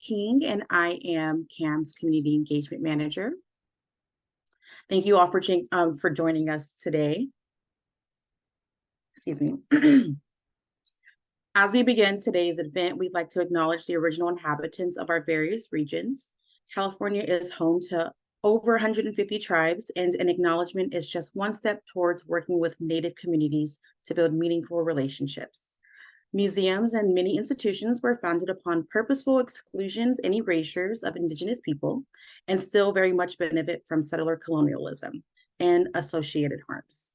King, and I am CAM's Community Engagement Manager. Thank you all for joining us today. Excuse me. As we begin today's event, we'd like to acknowledge the original inhabitants of our various regions. California is home to over 150 tribes, and an acknowledgement is just one step towards working with Native communities to build meaningful relationships. Museums and many institutions were founded upon purposeful exclusions and erasures of Indigenous people, and still very much benefit from settler colonialism and associated harms.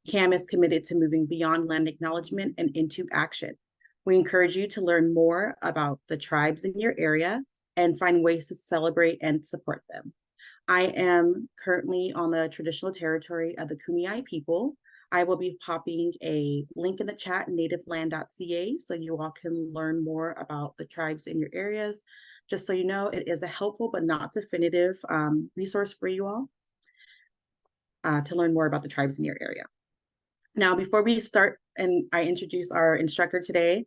CAM is committed to moving beyond land acknowledgement and into action. We encourage you to learn more about the tribes in your area and find ways to celebrate and support them. I am currently on the traditional territory of the Kumeyaay people. I will be popping a link in the chat, nativeland.ca, so you all can learn more about the tribes in your areas. Just so you know, it is a helpful but not definitive resource for you all to learn more about the tribes in your area. Now, before we start and I introduce our instructor today,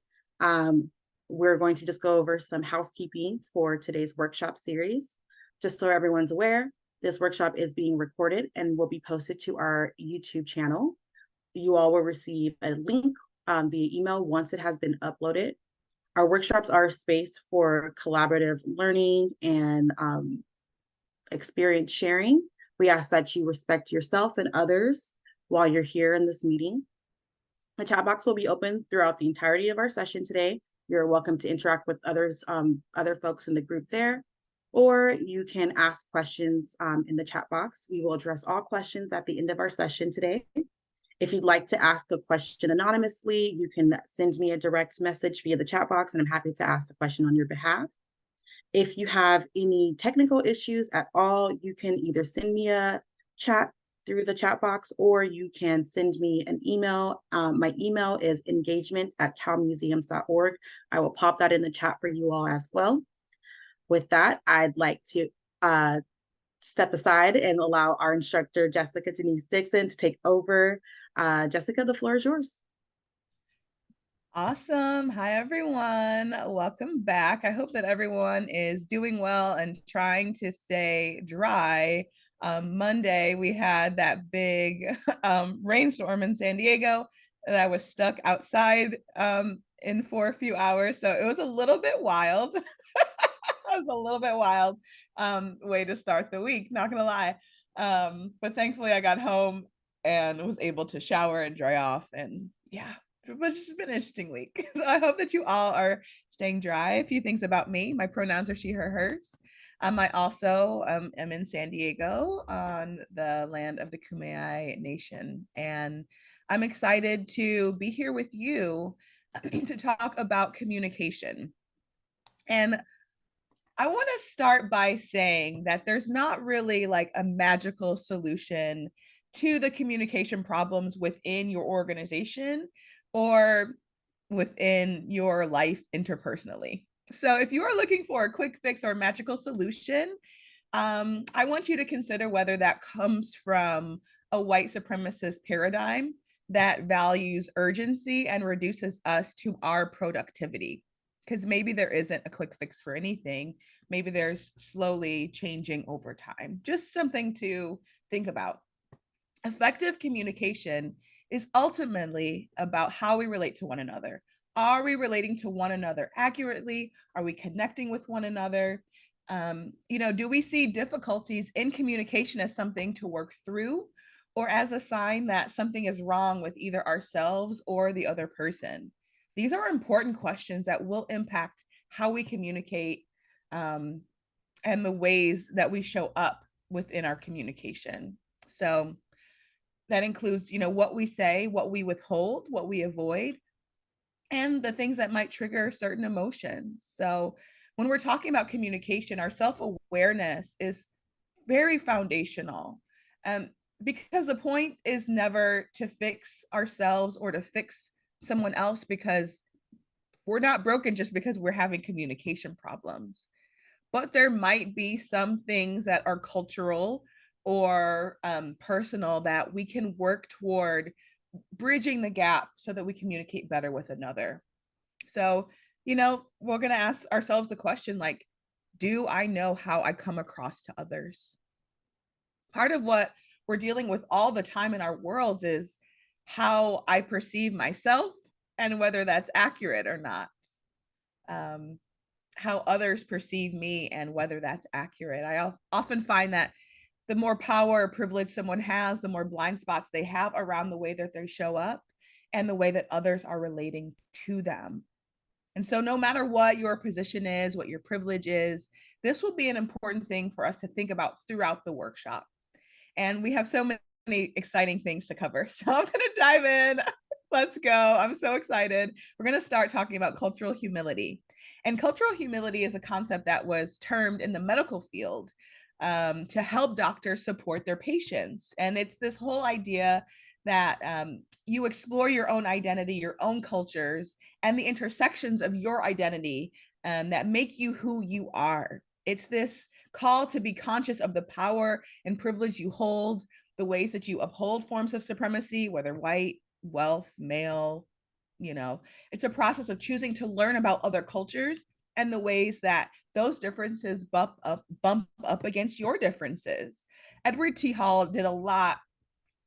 we're going to just go over some housekeeping for today's workshop series. Just so everyone's aware, this workshop is being recorded and will be posted to our YouTube channel. You all will receive a link via email once it has been uploaded. Our workshops are a space for collaborative learning and experience sharing. We ask that you respect yourself and others while you're here in this meeting. The chat box will be open throughout the entirety of our session today. You're welcome to interact with other folks in the group there, or you can ask questions in the chat box. We will address all questions at the end of our session today. If you'd like to ask a question anonymously, you can send me a direct message via the chat box, and I'm happy to ask the question on your behalf. If you have any technical issues at all, you can either send me a chat through the chat box, or you can send me an email. My email is engagement@calmuseums.org. I will pop that in the chat for you all as well. With that, I'd like to step aside and allow our instructor, Jessica Denise Dixon, to take over. Jessica, the floor is yours. Awesome. Hi, everyone. Welcome back. I hope that everyone is doing well and trying to stay dry. Monday, we had that big rainstorm in San Diego, and I was stuck outside for a few hours. So it was a little bit wild. It was a little bit wild way to start the week, not gonna lie. But thankfully I got home and was able to shower and dry off, and yeah, but it's just been an interesting week. So I hope that you all are staying dry. A few things about me: my pronouns are she, her, hers. I also am in San Diego on the land of the Kumeyaay Nation, and I'm excited to be here with you to talk about communication. And I want to start by saying that there's not really like a magical solution to the communication problems within your organization or within your life interpersonally. So if you are looking for a quick fix or a magical solution, I want you to consider whether that comes from a white supremacist paradigm that values urgency and reduces us to our productivity. Because maybe there isn't a quick fix for anything. Maybe there's slowly changing over time. Just something to think about. Effective communication is ultimately about how we relate to one another. Are we relating to one another accurately? Are we connecting with one another? Do we see difficulties in communication as something to work through, or as a sign that something is wrong with either ourselves or the other person? These are important questions that will impact how we communicate and the ways that we show up within our communication. So that includes, what we say, what we withhold, what we avoid, and the things that might trigger certain emotions. So when we're talking about communication, our self-awareness is very foundational. Because the point is never to fix ourselves or to fix someone else, because we're not broken just because we're having communication problems. But there might be some things that are cultural or personal that we can work toward bridging the gap so that we communicate better with another. So, we're going to ask ourselves the question, like, do I know how I come across to others? Part of what we're dealing with all the time in our worlds is how I perceive myself and whether that's accurate or not. Um, how others perceive me and whether that's accurate. I often find that the more power or privilege someone has, the more blind spots they have around the way that they show up and the way that others are relating to them. And so, no matter what your position is, what your privilege is, this will be an important thing for us to think about throughout the workshop. And we have so many exciting things to cover. So, I'm going to dive in. Let's go. I'm so excited. We're going to start talking about cultural humility. And cultural humility is a concept that was termed in the medical field to help doctors support their patients. And it's this whole idea that you explore your own identity, your own cultures, and the intersections of your identity that make you who you are. It's this call to be conscious of the power and privilege you hold, the ways that you uphold forms of supremacy, whether white, wealth, male, it's a process of choosing to learn about other cultures and the ways that those differences bump up against your differences. Edward T. Hall did a lot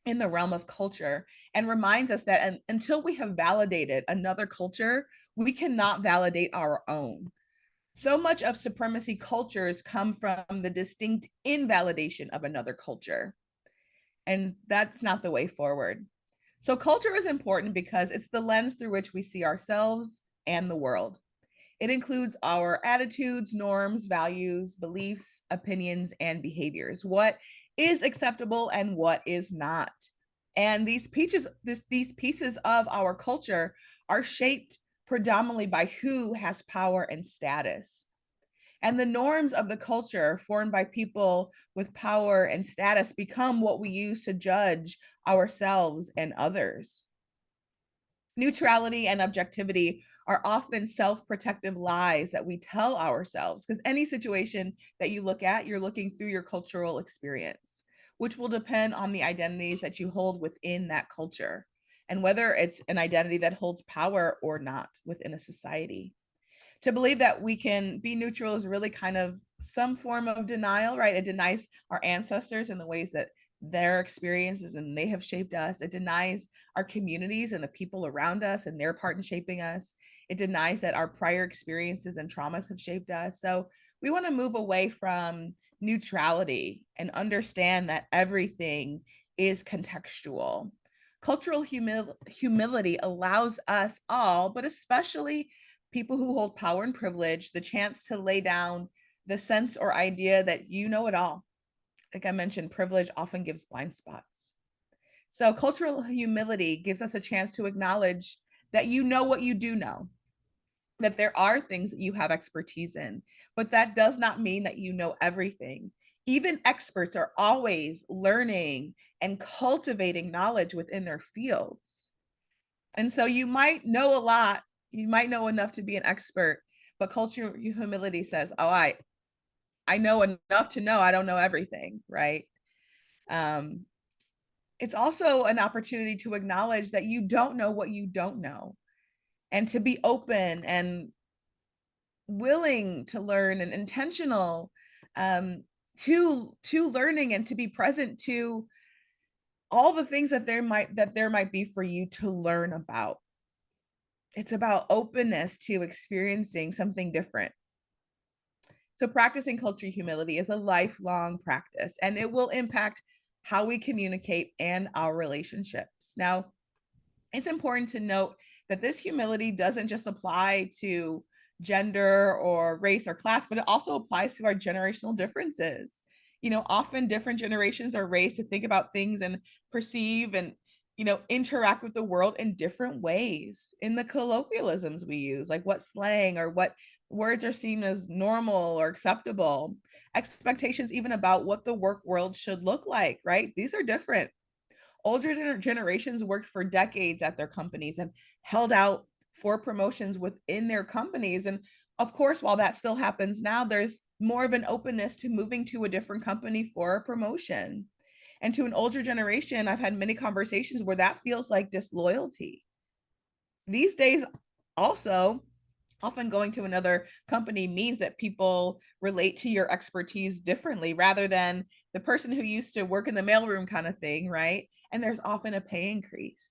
in the realm of culture and reminds us that until we have validated another culture, we cannot validate our own. So much of supremacy cultures come from the distinct invalidation of another culture. And that's not the way forward. So, culture is important because it's the lens through which we see ourselves and the world. It includes our attitudes, norms, values, beliefs, opinions, and behaviors. What is acceptable and what is not. And these pieces of our culture are shaped predominantly by who has power and status. And the norms of the culture formed by people with power and status become what we use to judge ourselves and others. Neutrality and objectivity are often self-protective lies that we tell ourselves, because any situation that you look at, you're looking through your cultural experience, which will depend on the identities that you hold within that culture and whether it's an identity that holds power or not within a society. To believe that we can be neutral is really kind of some form of denial, right? It denies our ancestors and the ways that their experiences and they have shaped us. It denies our communities and the people around us and their part in shaping us. It denies that our prior experiences and traumas have shaped us. So we want to move away from neutrality and understand that everything is contextual. Cultural humility allows us all, but especially people who hold power and privilege, the chance to lay down the sense or idea that you know it all. Like I mentioned, privilege often gives blind spots. So cultural humility gives us a chance to acknowledge that you know what you do know, that there are things that you have expertise in, but that does not mean that you know everything. Even experts are always learning and cultivating knowledge within their fields. And so you might know a lot, you might know enough to be an expert, but cultural humility says, oh, I know enough to know I don't know everything, right? Um, it's also an opportunity to acknowledge that you don't know what you don't know and to be open and willing to learn and intentional to learning and to be present to all the things that there might be for you to learn about. It's about openness to experiencing something different. So practicing cultural humility is a lifelong practice, and it will impact how we communicate and our relationships. Now, it's important to note that this humility doesn't just apply to gender or race or class, but it also applies to our generational differences. Often different generations are raised to think about things and perceive and interact with the world in different ways. In the colloquialisms we use, like what slang or what words are seen as normal or acceptable, expectations even about what the work world should look like, right? These are different. Older generations worked for decades at their companies and held out for promotions within their companies. And of course, while that still happens now, there's more of an openness to moving to a different company for a promotion. And to an older generation, I've had many conversations where that feels like disloyalty. These days, also, Often going to another company means that people relate to your expertise differently rather than the person who used to work in the mailroom kind of thing, right? And there's often a pay increase.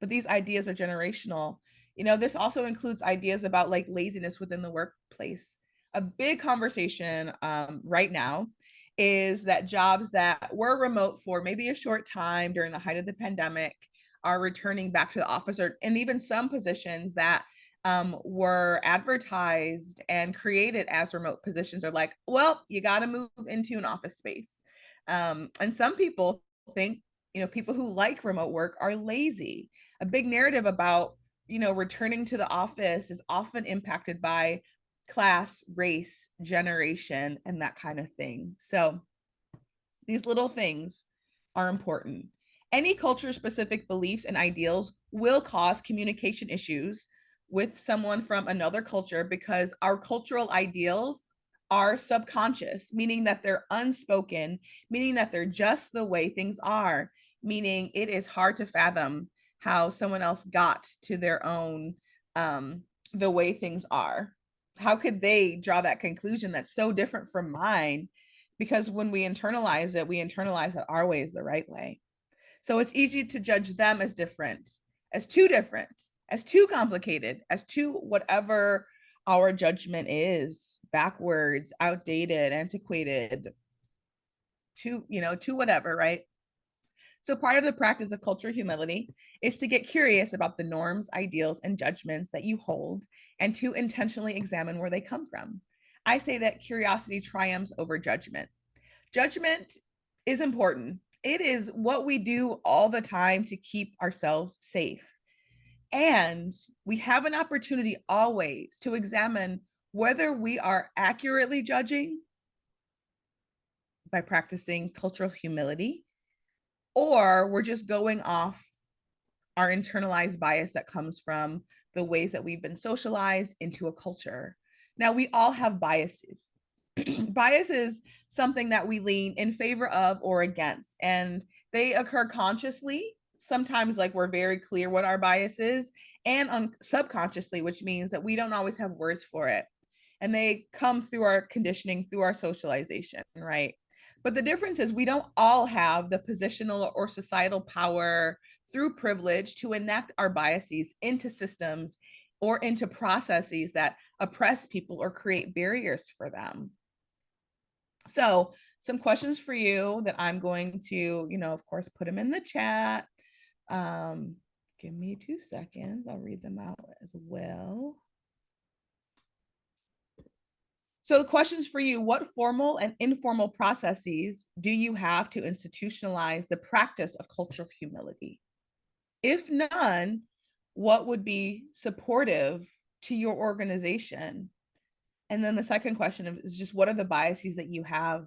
But these ideas are generational. This also includes ideas about like laziness within the workplace. A big conversation right now is that jobs that were remote for maybe a short time during the height of the pandemic are returning back to the office, and even some positions that were advertised and created as remote positions are like, well, you got to move into an office space. And some people think, people who like remote work are lazy. A big narrative about, returning to the office is often impacted by class, race, generation, and that kind of thing. So these little things are important. Any culture specific beliefs and ideals will cause communication issues with someone from another culture because our cultural ideals are subconscious, meaning that they're unspoken, meaning that they're just the way things are, meaning it is hard to fathom how someone else got to their own, the way things are. How could they draw that conclusion that's so different from mine? Because when we internalize that our way is the right way. So it's easy to judge them as different, as too complicated, as too whatever our judgment is, backwards, outdated, antiquated, to whatever, right? So part of the practice of cultural humility is to get curious about the norms, ideals, and judgments that you hold and to intentionally examine where they come from. I say that curiosity triumphs over judgment. Judgment is important. It is what we do all the time to keep ourselves safe. And we have an opportunity always to examine whether we are accurately judging by practicing cultural humility, or we're just going off our internalized bias that comes from the ways that we've been socialized into a culture. Now, we all have biases. Bias is something that we lean in favor of or against, and they occur consciously. Sometimes, like, we're very clear what our bias is, and subconsciously, which means that we don't always have words for it. And they come through our conditioning, through our socialization, right? But the difference is we don't all have the positional or societal power through privilege to enact our biases into systems or into processes that oppress people or create barriers for them. So some questions for you that I'm going to, of course, put them in the chat. Give me 2 seconds. I'll read them out as well. So the questions for you: what formal and informal processes do you have to institutionalize the practice of cultural humility? If none, what would be supportive to your organization? And then the second question is just, what are the biases that you have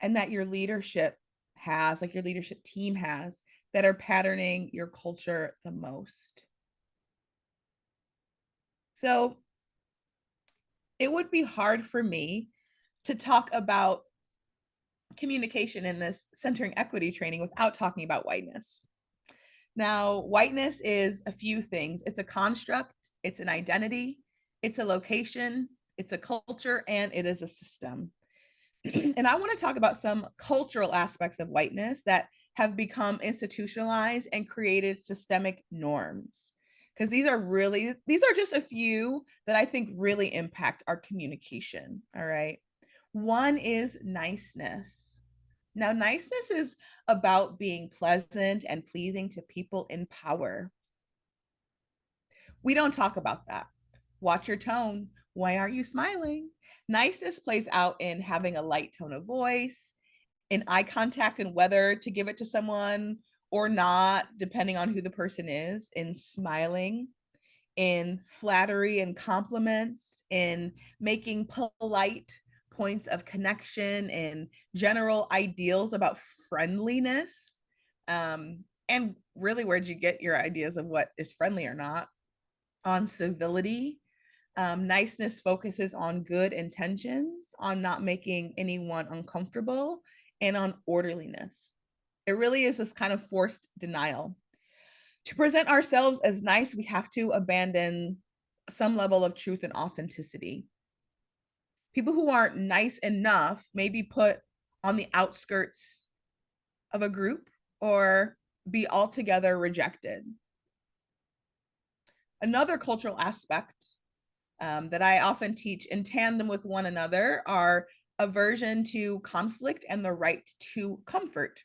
and that your leadership has, like your leadership team has, that are patterning your culture the most? So it would be hard for me to talk about communication in this centering equity training without talking about whiteness. Now, whiteness is a few things. It's a construct, it's an identity, it's a location, it's a culture, and it is a system. And I want to talk about some cultural aspects of whiteness that have become institutionalized and created systemic norms. Because these are just a few that I think really impact our communication. All right. One is niceness. Now, niceness is about being pleasant and pleasing to people in power. We don't talk about that. Watch your tone. Why aren't you smiling? Niceness plays out in having a light tone of voice, in eye contact, and whether to give it to someone or not, depending on who the person is, in smiling, in flattery and compliments, in making polite points of connection, in general ideals about friendliness. And really, where'd you get your ideas of what is friendly or not? On civility. Niceness focuses on good intentions, on not making anyone uncomfortable, and on orderliness. It really is this kind of forced denial. To present ourselves as nice, we have to abandon some level of truth and authenticity. People who aren't nice enough may be put on the outskirts of a group or be altogether rejected. Another cultural aspect that I often teach in tandem with one another are aversion to conflict and the right to comfort.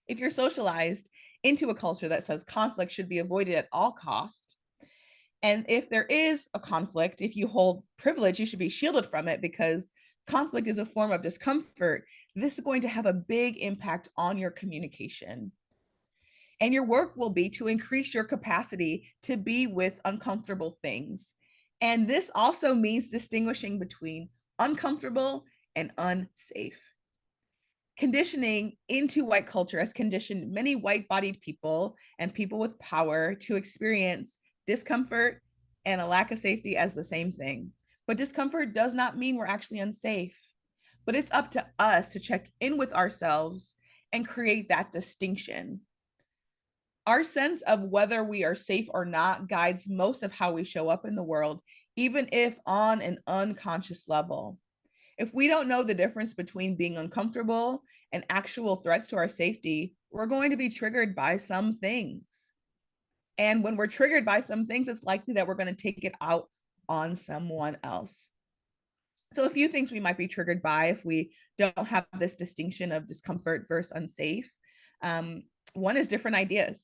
If you're socialized into a culture that says conflict should be avoided at all costs, and if there is a conflict, if you hold privilege, you should be shielded from it because conflict is a form of discomfort. This is going to have a big impact on your communication. And your work will be to increase your capacity to be with uncomfortable things. And this also means distinguishing between uncomfortable and unsafe. Conditioning into white culture has conditioned many white-bodied people and people with power to experience discomfort and a lack of safety as the same thing. But discomfort does not mean we're actually unsafe. But it's up to us to check in with ourselves and create that distinction. Our sense of whether we are safe or not guides most of how we show up in the world, even if on an unconscious level. If we don't know the difference between being uncomfortable and actual threats to our safety, we're going to be triggered by some things. And when we're triggered by some things, it's likely that we're going to take it out on someone else. So a few things we might be triggered by if we don't have this distinction of discomfort versus unsafe. One is different ideas,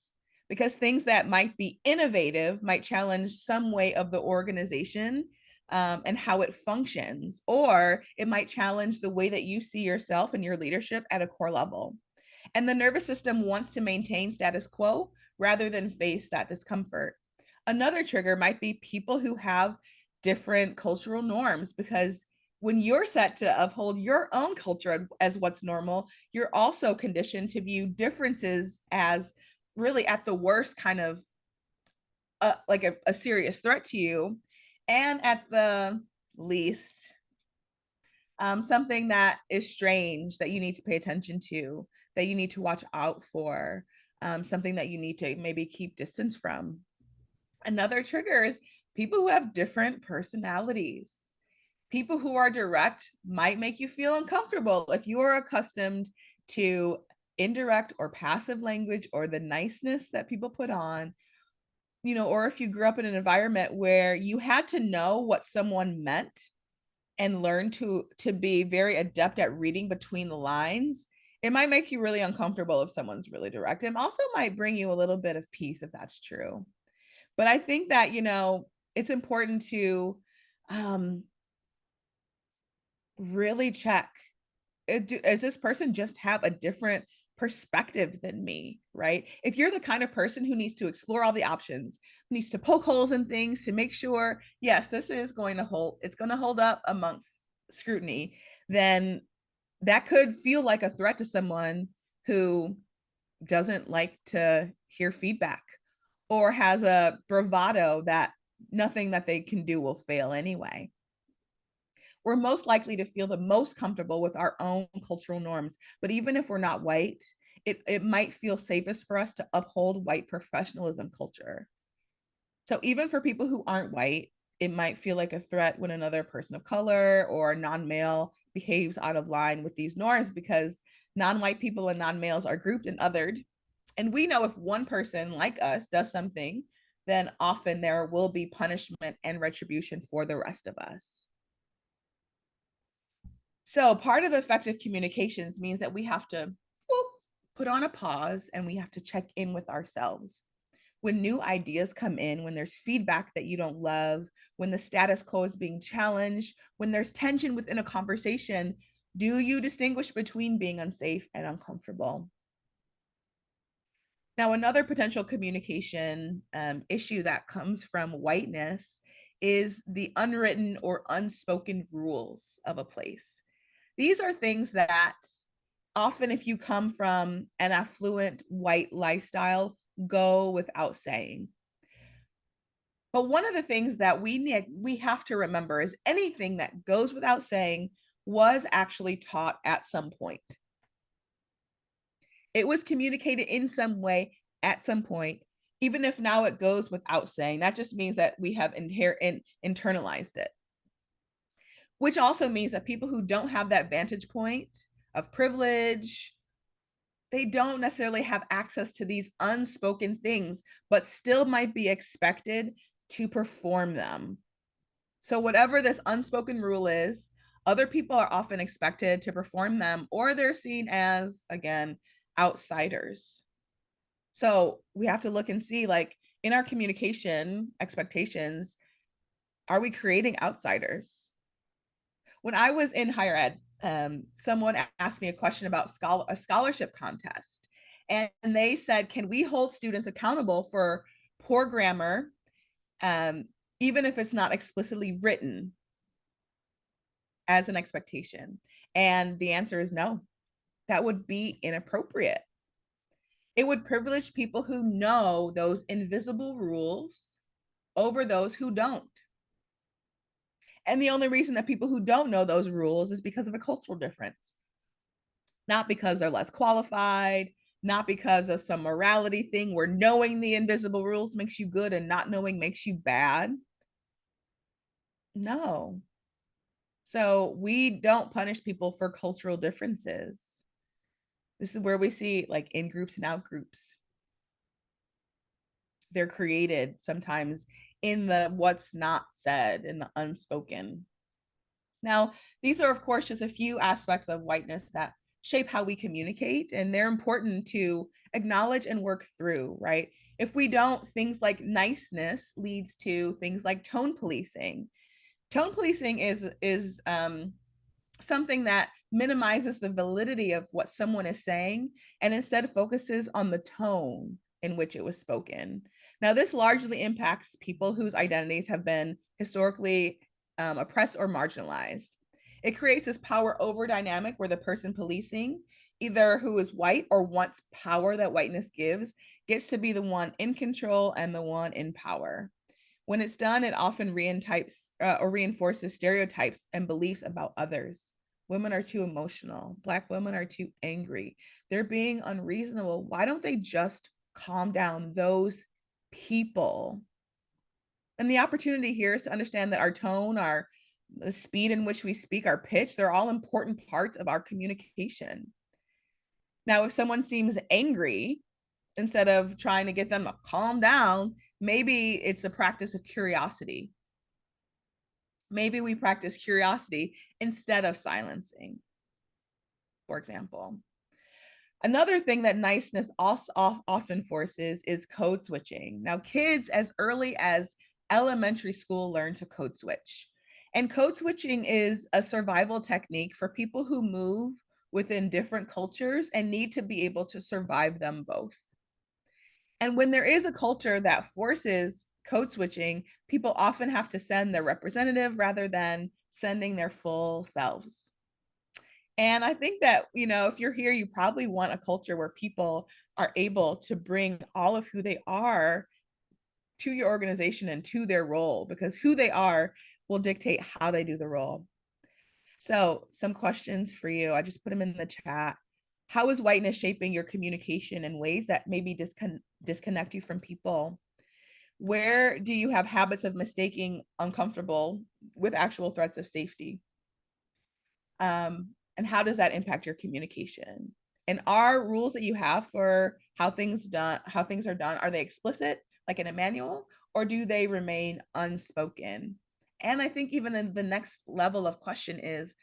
because things that might be innovative might challenge some way of the organization and how it functions, or it might challenge the way that you see yourself and your leadership at a core level. And the nervous system wants to maintain status quo rather than face that discomfort. Another trigger might be people who have different cultural norms, because when you're set to uphold your own culture as what's normal, you're also conditioned to view differences as really at the worst kind of like a serious threat to you, and at the least something that is strange that you need to pay attention to, that you need to watch out for, something that you need to maybe keep distance from. Another trigger is people who have different personalities. People who are direct might make you feel uncomfortable if you are accustomed to indirect or passive language or the niceness that people put on, or if you grew up in an environment where you had to know what someone meant and learn to be very adept at reading between the lines, it might make you really uncomfortable if someone's really direct. It also might bring you a little bit of peace if that's true. But I think that, it's important to really check, does this person just have a different perspective than me, right? If you're the kind of person who needs to explore all the options, who needs to poke holes in things to make sure, yes, this is going to hold, it's going to hold up amongst scrutiny, then that could feel like a threat to someone who doesn't like to hear feedback or has a bravado that nothing that they can do will fail anyway. We're most likely to feel the most comfortable with our own cultural norms. But even if we're not white, it might feel safest for us to uphold white professionalism culture. So even for people who aren't white, it might feel like a threat when another person of color or non-male behaves out of line with these norms, because non-white people and non-males are grouped and othered. And we know if one person like us does something, then often there will be punishment and retribution for the rest of us. So part of effective communications means that we have to put on a pause and we have to check in with ourselves. When new ideas come in, when there's feedback that you don't love, when the status quo is being challenged, when there's tension within a conversation, do you distinguish between being unsafe and uncomfortable? Now, another potential communication issue that comes from whiteness is the unwritten or unspoken rules of a place. These are things that often, if you come from an affluent white lifestyle, go without saying. But one of the things that we have to remember is anything that goes without saying was actually taught at some point. It was communicated in some way at some point, even if now it goes without saying. That just means that we have internalized it, which also means that people who don't have that vantage point of privilege, they don't necessarily have access to these unspoken things, but still might be expected to perform them. So, whatever this unspoken rule is, other people are often expected to perform them, or they're seen as, again, outsiders. So, we have to look and see, like, in our communication expectations, are we creating outsiders? When I was in higher ed, someone asked me a question about a scholarship contest. And they said, can we hold students accountable for poor grammar, um, even if it's not explicitly written as an expectation? And the answer is no. That would be inappropriate. It would privilege people who know those invisible rules over those who don't. And the only reason that people who don't know those rules is because of a cultural difference, not because they're less qualified, not because of some morality thing where knowing the invisible rules makes you good and not knowing makes you bad. No. So we don't punish people for cultural differences. This is where we see like in groups and out groups. They're created sometimes in the what's not said, in the unspoken. Now, these are, of course, just a few aspects of whiteness that shape how we communicate, and they're important to acknowledge and work through, right? If we don't, things like niceness leads to things like tone policing. Tone policing is something that minimizes the validity of what someone is saying and instead focuses on the tone in which it was spoken. Now, this largely impacts people whose identities have been historically oppressed or marginalized. It creates this power over dynamic where the person policing, either who is white or wants power that whiteness gives, gets to be the one in control and the one in power. When it's done, it often reinforces stereotypes and beliefs about others. Women are too emotional. Black women are too angry. They're being unreasonable. Why don't they just calm down? Those people. And the opportunity here is to understand that our tone, the speed in which we speak, our pitch, they're all important parts of our communication. Now, if someone seems angry, instead of trying to get them to calm down, maybe it's a practice of curiosity. Maybe we practice curiosity instead of silencing, for example. Another thing that niceness also often forces is code switching. Now, kids as early as elementary school learn to code switch. And code switching is a survival technique for people who move within different cultures and need to be able to survive them both. And when there is a culture that forces code switching, people often have to send their representative rather than sending their full selves. And I think that, if you're here, you probably want a culture where people are able to bring all of who they are to your organization and to their role, because who they are will dictate how they do the role. So, some questions for you. I just put them in the chat. How is whiteness shaping your communication in ways that maybe disconnect you from people? Where do you have habits of mistaking uncomfortable with actual threats of safety? And how does that impact your communication? And are rules that you have for how things are done, are they explicit, like in a manual, or do they remain unspoken? And I think even then the next level of question is,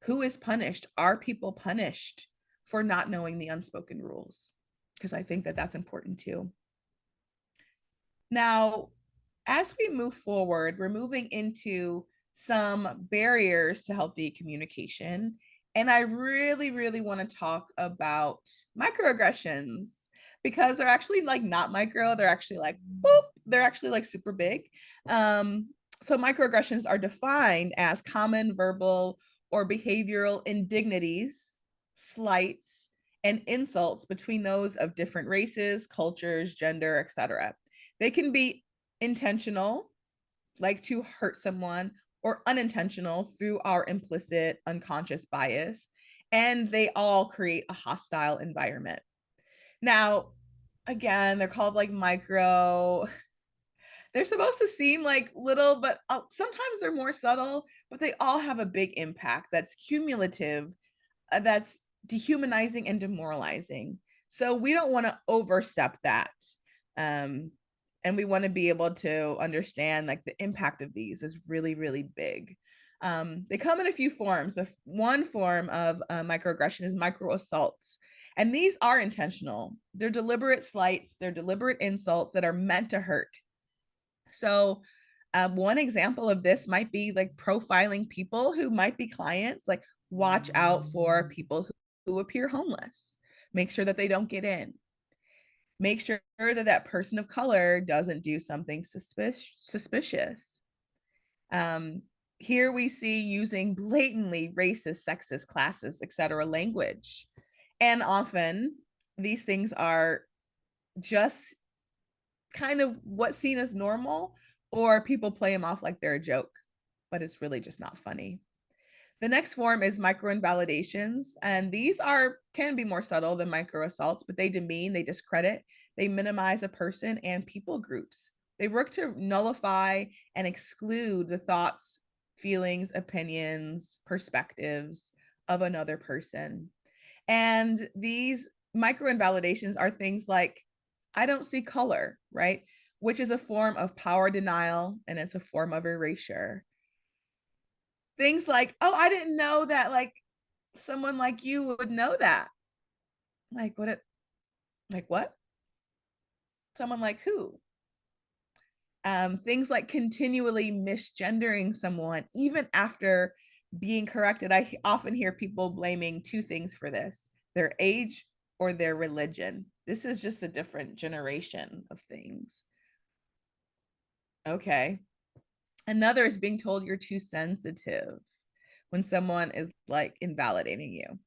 who is punished? Are people punished for not knowing the unspoken rules? Because I think that that's important too. Now, as we move forward, we're moving into some barriers to healthy communication. And I really, really want to talk about microaggressions, because they're actually like not micro, they're actually like, boop, they're actually like super big. So microaggressions are defined as common verbal or behavioral indignities, slights, and insults between those of different races, cultures, gender, etc. They can be intentional, like to hurt someone, or unintentional through our implicit unconscious bias. And they all create a hostile environment. Now, again, they're called like micro. They're supposed to seem like little, but sometimes they're more subtle, but they all have a big impact that's cumulative, that's dehumanizing and demoralizing. So we don't want to overstep that. Um, and we want to be able to understand like the impact of these is really, really big. They come in a few forms. One form of microaggression is micro assaults. And these are intentional. They're deliberate slights, they're deliberate insults that are meant to hurt. So, one example of this might be like profiling people who might be clients, like watch out for people who appear homeless, make sure that they don't get in, make sure that that person of color doesn't do something suspicious. Um, Here we see using blatantly racist, sexist, classist, etc. language. And often these things are just kind of what's seen as normal, or people play them off like they're a joke, but it's really just not funny. The next form is micro invalidations, and these are can be more subtle than micro assaults, but they demean, they discredit, they minimize a person and people groups. They work to nullify and exclude the thoughts, feelings, opinions, perspectives of another person. And these micro invalidations are things like, I don't see color, right? Which is a form of power denial and it's a form of erasure. Things like, oh, I didn't know that like someone like you would know that. Like what? Someone like who? Things like continually misgendering someone, even after being corrected. I often hear people blaming two things for this: their age or their religion. This is just a different generation of things. Okay. Another is being told you're too sensitive when someone is like invalidating you.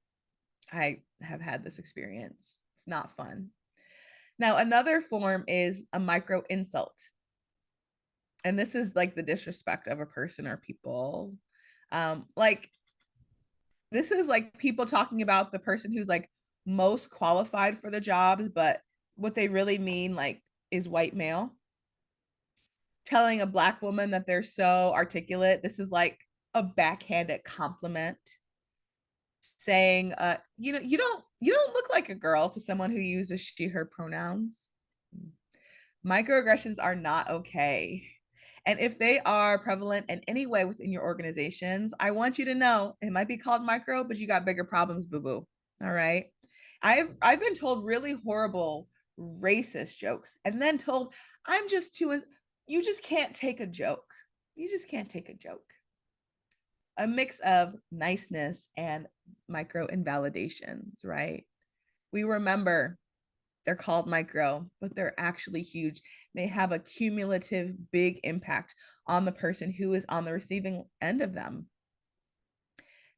I have had this experience. It's not fun. Now, another form is a micro insult. And this is like the disrespect of a person or people. Like this is like people talking about the person who's like most qualified for the jobs, but what they really mean like is white male. Telling a black woman that they're so articulate, this is like a backhanded compliment. Saying, you don't look like a girl to someone who uses she, her pronouns. Microaggressions are not okay. And if they are prevalent in any way within your organizations, I want you to know it might be called micro, but you got bigger problems, boo boo. All right. I've been told really horrible racist jokes and then told I'm just too, you just can't take a joke. You just can't take a joke. A mix of niceness and micro invalidations, right? We remember they're called micro, but they're actually huge. They have a cumulative big impact on the person who is on the receiving end of them.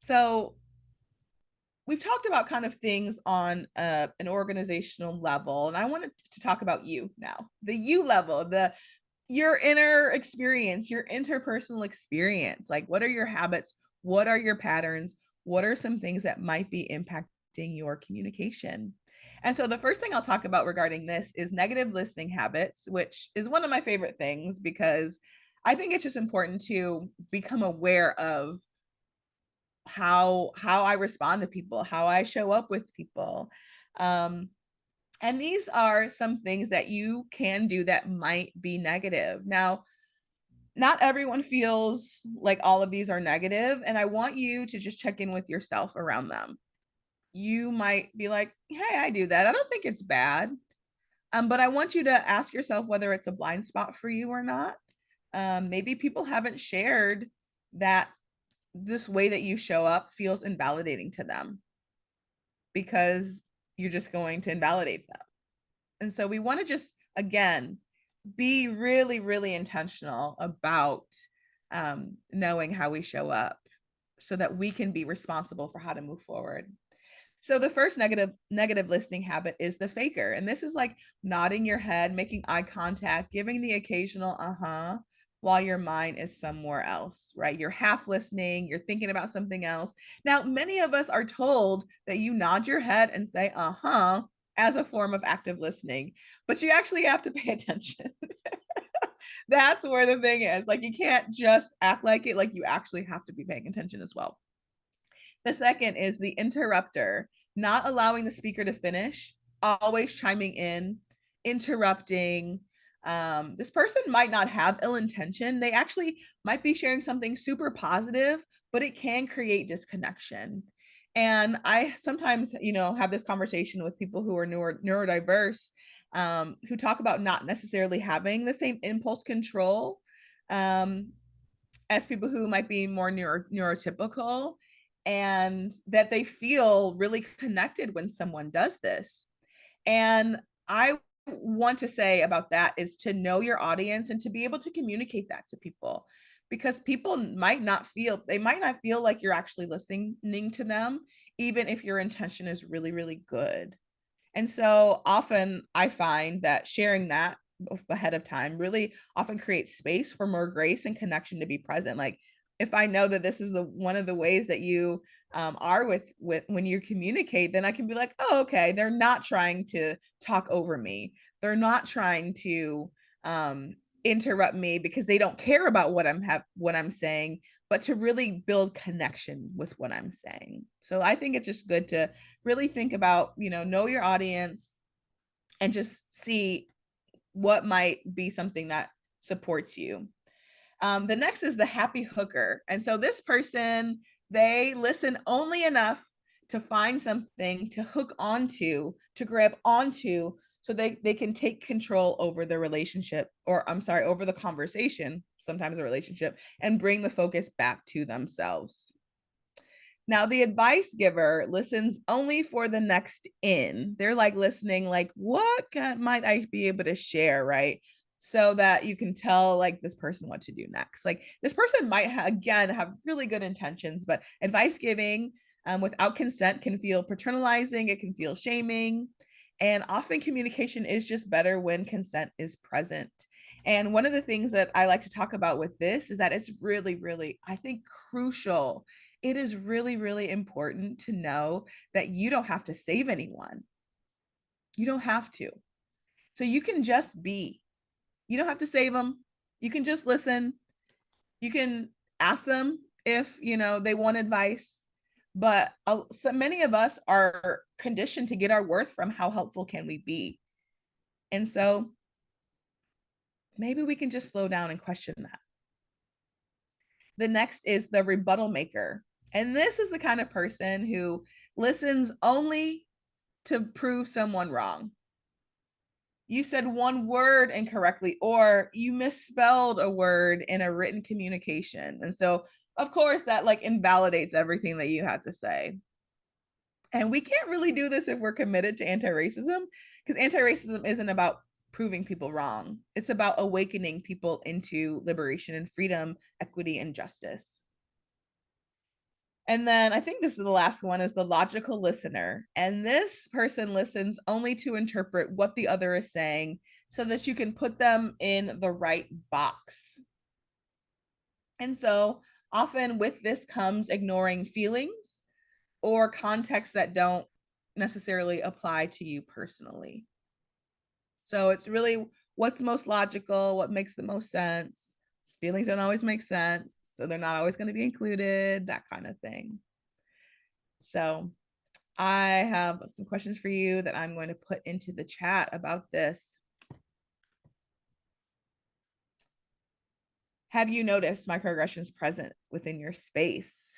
So we've talked about kind of things on an organizational level, and I wanted to talk about you now, the you level, your inner experience, your interpersonal experience. Like, what are your habits? What are your patterns? What are some things that might be impacting your communication? And so the first thing I'll talk about regarding this is negative listening habits, which is one of my favorite things because I think it's just important to become aware of how I respond to people, how I show up with people. And these are some things that you can do that might be negative. Now, not everyone feels like all of these are negative, and I want you to just check in with yourself around them. You might be like, hey, I do that. I don't think it's bad. But I want you to ask yourself whether it's a blind spot for you or not. Maybe people haven't shared that this way that you show up feels invalidating to them because you're just going to invalidate them. And so we want to just, again, be really, really intentional about knowing how we show up so that we can be responsible for how to move forward. So the first negative listening habit is the faker. And this is like nodding your head, making eye contact, giving the occasional uh-huh while your mind is somewhere else, right? You're half listening, you're thinking about something else. Now, many of us are told that you nod your head and say uh-huh as a form of active listening, but you actually have to pay attention. That's where the thing is. Like, you can't just act like it, like you actually have to be paying attention as well. The second is the interrupter, not allowing the speaker to finish, always chiming in, interrupting. This person might not have ill intention. They actually might be sharing something super positive, but it can create disconnection. And I sometimes, have this conversation with people who are neurodiverse, who talk about not necessarily having the same impulse control um, as people who might be more neurotypical, and that they feel really connected when someone does this. And I want to say about that is to know your audience and to be able to communicate that to people, because people might not feel like you're actually listening to them, even if your intention is really, really good. And so often I find that sharing that ahead of time really often creates space for more grace and connection to be present. Like, if I know that this is the one of the ways that you are with when you communicate, then I can be like, oh, okay, they're not trying to talk over me. They're not trying to um, interrupt me because they don't care about what I'm saying, but to really build connection with what I'm saying. So I think it's just good to really think about, know your audience and just see what might be something that supports you. The next is the happy hooker. And so this person, they listen only enough to find something to hook onto, to grab onto, so they can take control over the relationship, or I'm sorry, over the conversation, sometimes a relationship, and bring the focus back to themselves. Now, the advice giver listens only for the next in. They're like listening, like, what might I be able to share, right? So that you can tell like this person what to do next. Like, this person might again have really good intentions, but advice giving without consent can feel paternalizing. It can feel shaming. And often communication is just better when consent is present. And one of the things that I like to talk about with this is that it's really, really, I think, crucial. It is really, really important to know that you don't have to save anyone. You don't have to. So you can just be. You don't have to save them. You can just listen. You can ask them if, they want advice. But so many of us are conditioned to get our worth from how helpful can we be. And so maybe we can just slow down and question that. The next is the rebuttal maker. And this is the kind of person who listens only to prove someone wrong. You said one word incorrectly, or you misspelled a word in a written communication. And so, of course, that like invalidates everything that you had to say. And we can't really do this if we're committed to anti-racism, because anti-racism isn't about proving people wrong. It's about awakening people into liberation and freedom, equity, and justice. And then I think this is the last one, is the logical listener. And this person listens only to interpret what the other is saying so that you can put them in the right box. And so often with this comes ignoring feelings or contexts that don't necessarily apply to you personally. So it's really what's most logical, what makes the most sense. Feelings don't always make sense, so they're not always going to be included, that kind of thing. So I have some questions for you that I'm going to put into the chat about this. Have you noticed microaggressions present within your space?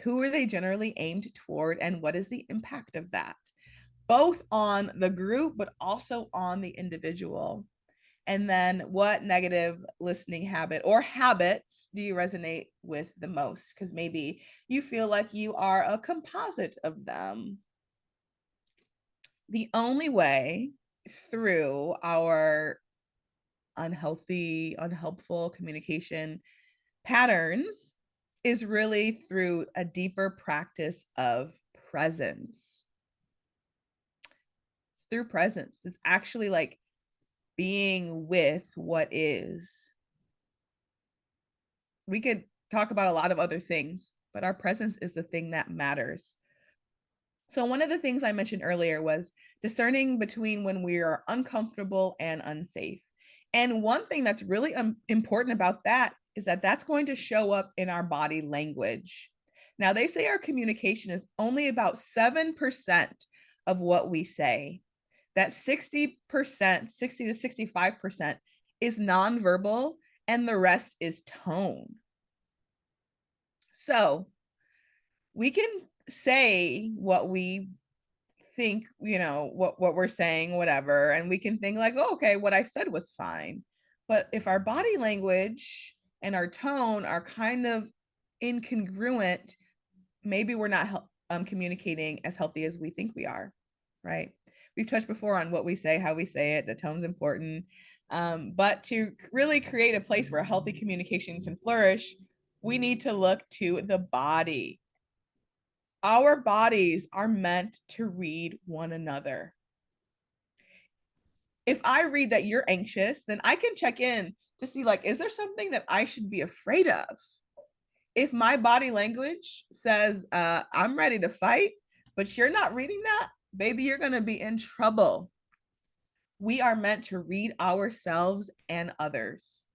Who are they generally aimed toward, and what is the impact of that? Both on the group, but also on the individual. And then what negative listening habit or habits do you resonate with the most? Because maybe you feel like you are a composite of them. The only way through our unhealthy, unhelpful communication patterns is really through a deeper practice of presence. It's through presence. It's actually like being with what is. We could talk about a lot of other things, but our presence is the thing that matters. So one of the things I mentioned earlier was discerning between when we are uncomfortable and unsafe. And one thing that's really important about that is that that's going to show up in our body language. Now, they say our communication is only about 7% of what we say. That 60%, 60 to 65% is nonverbal, and the rest is tone. So we can say what we think, what we're saying, whatever, and we can think like, oh, okay, what I said was fine. But if our body language and our tone are kind of incongruent, maybe we're not communicating as healthy as we think we are, right? We've touched before on what we say, how we say it, the tone's important. But to really create a place where healthy communication can flourish, we need to look to the body. Our bodies are meant to read one another. If I read that you're anxious, then I can check in to see, like, is there something that I should be afraid of? If my body language says, I'm ready to fight, but you're not reading that, baby, you're going to be in trouble. We are meant to read ourselves and others.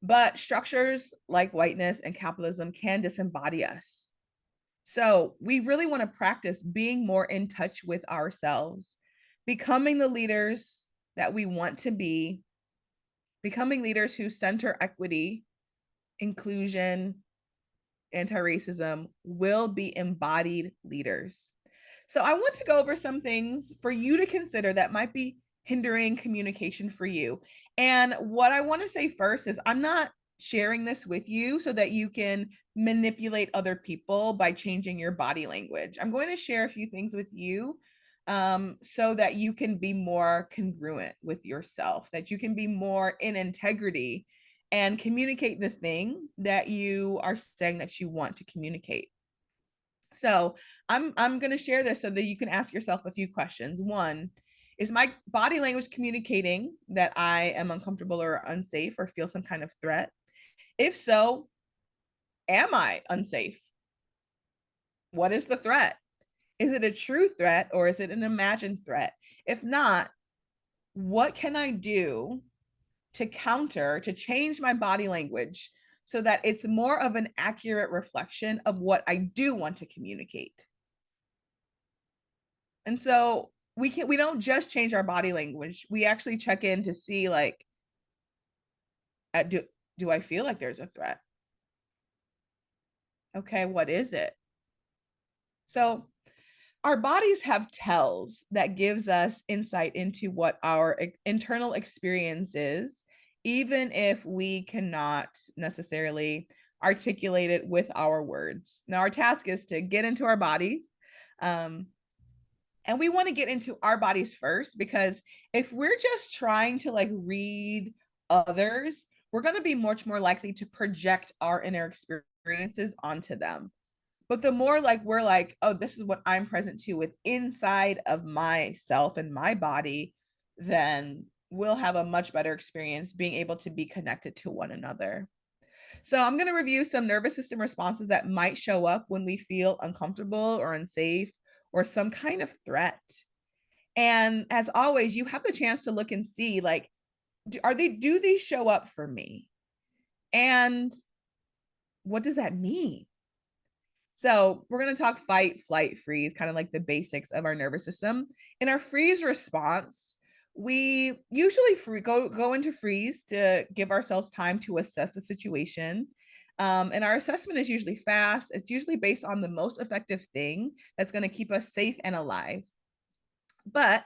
But structures like whiteness and capitalism can disembody us. So we really want to practice being more in touch with ourselves, becoming the leaders that we want to be, becoming leaders who center equity, inclusion, anti-racism, will be embodied leaders. So I want to go over some things for you to consider that might be hindering communication for you. And what I want to say first is I'm not sharing this with you so that you can manipulate other people by changing your body language. I'm going to share a few things with you so that you can be more congruent with yourself, that you can be more in integrity and communicate the thing that you are saying that you want to communicate. So I'm going to share this so that you can ask yourself a few questions. One, is my body language communicating that I am uncomfortable or unsafe or feel some kind of threat? If so, am I unsafe? What is the threat? Is it a true threat or is it an imagined threat? If not, what can I do to counter, to change my body language so that it's more of an accurate reflection of what I do want to communicate? And so we don't just change our body language. We actually check in to see, like, do I feel like there's a threat? Okay, what is it? So our bodies have tells that gives us insight into what our internal experience is, even if we cannot necessarily articulate it with our words. Now, our task is to get into our bodies. And we want to get into our bodies first, because if we're just trying to like read others, we're going to be much more likely to project our inner experiences onto them. But the more like we're like, oh, this is what I'm present to with inside of myself and my body, then we'll have a much better experience being able to be connected to one another. So I'm going to review some nervous system responses that might show up when we feel uncomfortable or unsafe or some kind of threat. And as always, you have the chance to look and see, like, do these show up for me? And what does that mean? So we're going to talk fight, flight, freeze, kind of like the basics of our nervous system. In our freeze response, we usually go into freeze to give ourselves time to assess the situation. And our assessment is usually fast. It's usually based on the most effective thing that's going to keep us safe and alive. But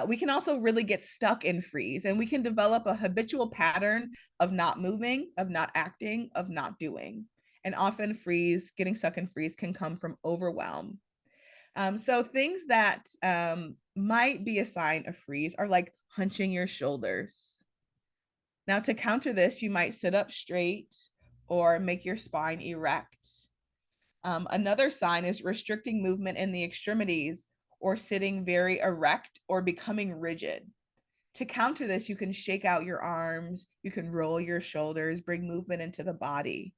we can also really get stuck in freeze, and we can develop a habitual pattern of not moving, of not acting, of not doing. And often getting stuck in freeze can come from overwhelm. So things that might be a sign of freeze are like hunching your shoulders. Now, to counter this, you might sit up straight or make your spine erect. Another sign is restricting movement in the extremities or sitting very erect or becoming rigid. To counter this, you can shake out your arms, you can roll your shoulders, bring movement into the body.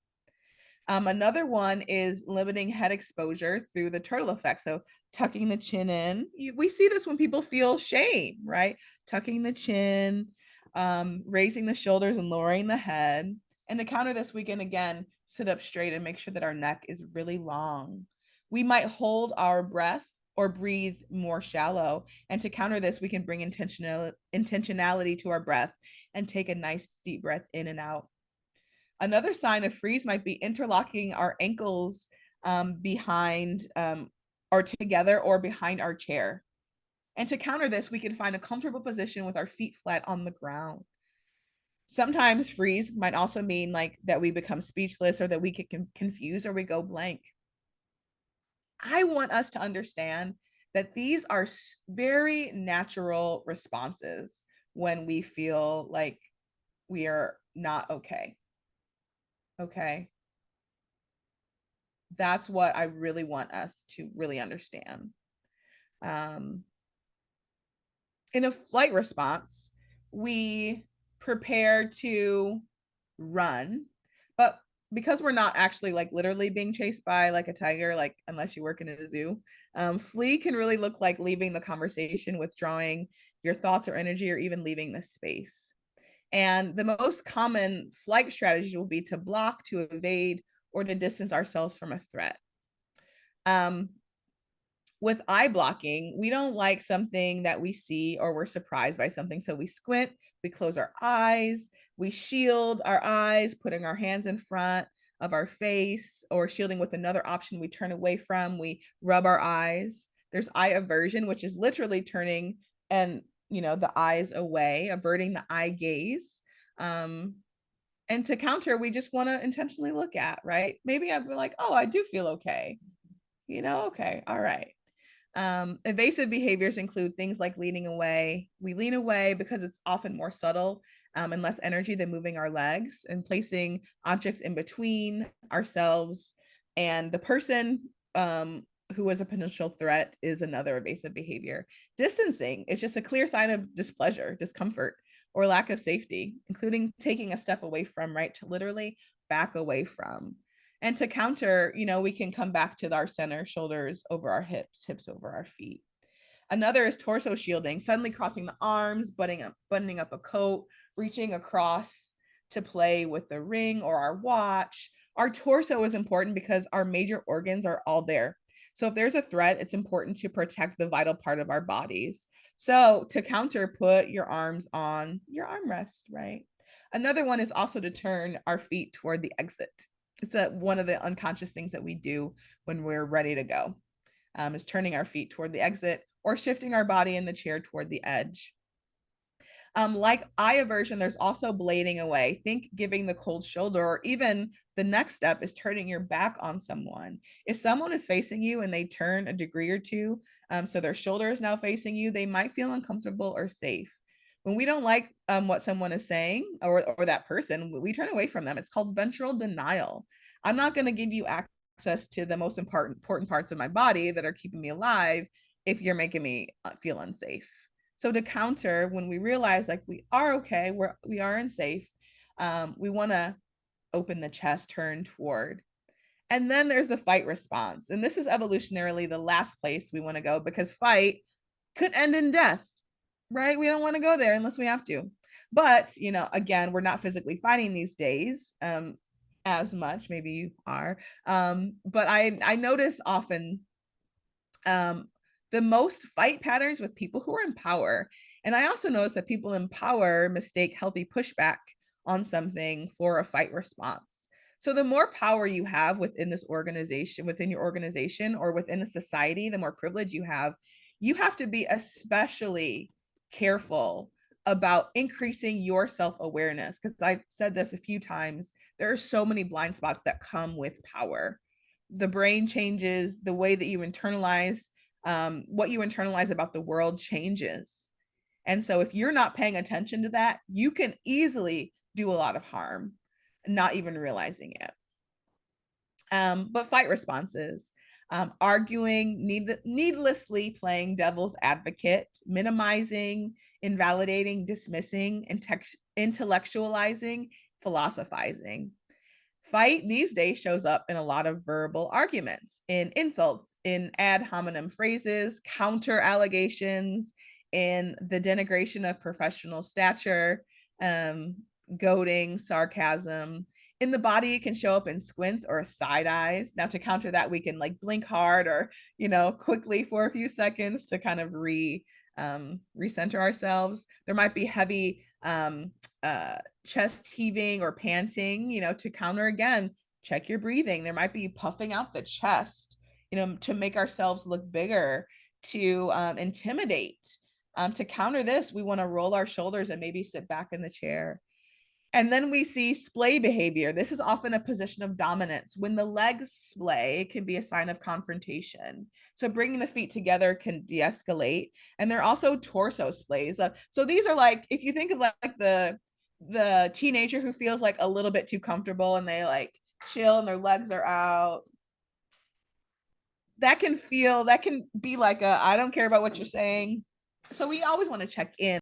Another one is limiting head exposure through the turtle effect. So tucking the chin in. We see this when people feel shame, right? Tucking the chin, raising the shoulders and lowering the head. And to counter this, we can again sit up straight and make sure that our neck is really long. We might hold our breath or breathe more shallow. And to counter this, we can bring intentionality to our breath and take a nice deep breath in and out. Another sign of freeze might be interlocking our ankles behind or together or behind our chair. And to counter this, we can find a comfortable position with our feet flat on the ground. Sometimes freeze might also mean like that we become speechless or that we get confused or we go blank. I want us to understand that these are very natural responses when we feel like we are not okay. Okay. That's what I really want us to really understand. Um, in a flight response, we prepare to run, but because we're not actually like literally being chased by like a tiger, like unless you work in a zoo, flee can really look like leaving the conversation, withdrawing your thoughts or energy, or even leaving the space. And the most common flight strategy will be to block, to evade, or to distance ourselves from a threat. Um, with eye blocking, we don't like something that we see or we're surprised by something. So we squint, we close our eyes, we shield our eyes, putting our hands in front of our face, or shielding with another option we turn away from, we rub our eyes. There's eye aversion, which is literally turning and the eyes away, averting the eye gaze. And to counter, we just want to intentionally look at, right? Maybe I'd be like, oh, I do feel okay. Okay, all right. Evasive behaviors include things like leaning away. We lean away because it's often more subtle and less energy than moving our legs, and placing objects in between ourselves and the person who is a potential threat is another evasive behavior. Distancing is just a clear sign of displeasure, discomfort, or lack of safety, including taking a step away from, right, to literally back away from. And to counter, we can come back to our center, shoulders over our hips, hips over our feet. Another is torso shielding, suddenly crossing the arms, buttoning up a coat, reaching across to play with the ring or our watch. Our torso is important because our major organs are all there. So if there's a threat, it's important to protect the vital part of our bodies. So to counter, put your arms on your armrest, right? Another one is also to turn our feet toward the exit. It's one of the unconscious things that we do when we're ready to go, is turning our feet toward the exit or shifting our body in the chair toward the edge. Like eye aversion, there's also blading away. Think giving the cold shoulder, or even the next step is turning your back on someone. If someone is facing you and they turn a degree or two, so their shoulder is now facing you, they might feel uncomfortable or safe. When we don't like what someone is saying or that person, we turn away from them. It's called ventral denial. I'm not going to give you access to the most important parts of my body that are keeping me alive if you're making me feel unsafe. So to counter, when we realize like we are okay, we are unsafe, we want to open the chest, turn toward. And then there's the fight response. And this is evolutionarily the last place we want to go, because fight could end in death, right? We don't want to go there unless we have to. But, again, we're not physically fighting these days as much. Maybe you are. But I notice often the most fight patterns with people who are in power. And I also notice that people in power mistake healthy pushback on something for a fight response. So the more power you have within this organization, within your organization, or within a society, the more privilege you have to be especially careful about increasing your self-awareness. Because I've said this a few times, there are so many blind spots that come with power. The brain changes, the way that you internalize what you internalize about the world changes. And so if you're not paying attention to that, you can easily do a lot of harm, not even realizing it. But fight responses, arguing, needlessly playing devil's advocate, minimizing, invalidating, dismissing, intellectualizing, philosophizing. Fight these days shows up in a lot of verbal arguments, in insults, in ad hominem phrases, counter allegations, in the denigration of professional stature, um, goading, sarcasm. In the body, it can show up in squints or side eyes. Now, to counter that, we can like blink hard or, quickly for a few seconds to kind of recenter ourselves. There might be heavy chest heaving or panting, to counter again, check your breathing. There might be puffing out the chest, to make ourselves look bigger, to intimidate. To counter this, we want to roll our shoulders and maybe sit back in the chair. And then we see splay behavior. This is often a position of dominance. When the legs splay, it can be a sign of confrontation. So bringing the feet together can de-escalate. And there are also torso splays. So these are like, if you think of like the teenager who feels like a little bit too comfortable and they like chill and their legs are out, that can be like a, I don't care about what you're saying. So we always want to check in